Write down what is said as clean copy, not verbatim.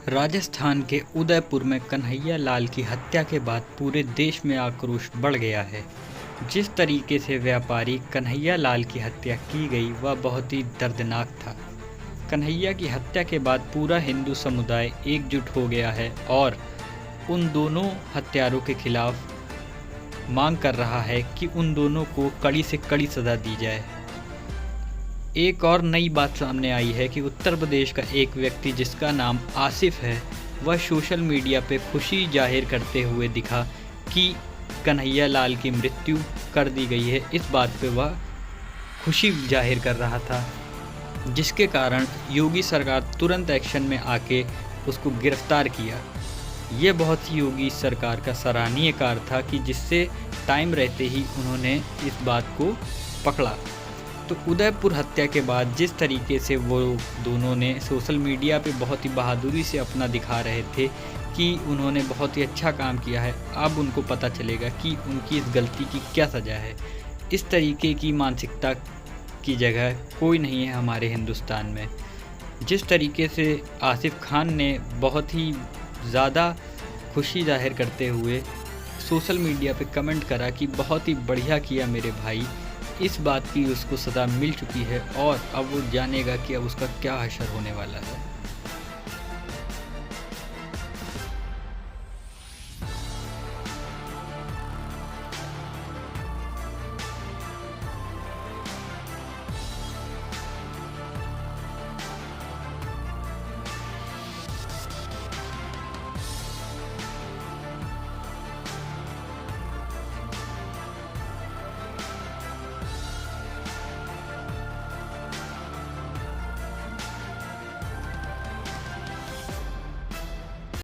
राजस्थान के उदयपुर में कन्हैया लाल की हत्या के बाद पूरे देश में आक्रोश बढ़ गया है। जिस तरीके से व्यापारी कन्हैया लाल की हत्या की गई वह बहुत ही दर्दनाक था। कन्हैया की हत्या के बाद पूरा हिंदू समुदाय एकजुट हो गया है और उन दोनों हत्यारों के खिलाफ मांग कर रहा है कि उन दोनों को कड़ी से कड़ी सज़ा दी जाए। एक और नई बात सामने आई है कि उत्तर प्रदेश का एक व्यक्ति जिसका नाम आसिफ है, वह सोशल मीडिया पे खुशी जाहिर करते हुए दिखा कि कन्हैया लाल की मृत्यु कर दी गई है। इस बात पे वह खुशी जाहिर कर रहा था, जिसके कारण योगी सरकार तुरंत एक्शन में आके उसको गिरफ्तार किया। ये बहुत ही योगी सरकार का सराहनीय कार्य था कि जिससे टाइम रहते ही उन्होंने इस बात को पकड़ा। तो उदयपुर हत्या के बाद जिस तरीके से वो दोनों ने सोशल मीडिया पे बहुत ही बहादुरी से अपना दिखा रहे थे कि उन्होंने बहुत ही अच्छा काम किया है, अब उनको पता चलेगा कि उनकी इस गलती की क्या सज़ा है। इस तरीके की मानसिकता की जगह कोई नहीं है हमारे हिंदुस्तान में। जिस तरीके से आसिफ खान ने बहुत ही ज़्यादा खुशी जाहिर करते हुए सोशल मीडिया पे कमेंट करा कि बहुत ही बढ़िया किया मेरे भाई, इस बात की उसको सज़ा मिल चुकी है और अब वो जानेगा कि अब उसका क्या हशर होने वाला है।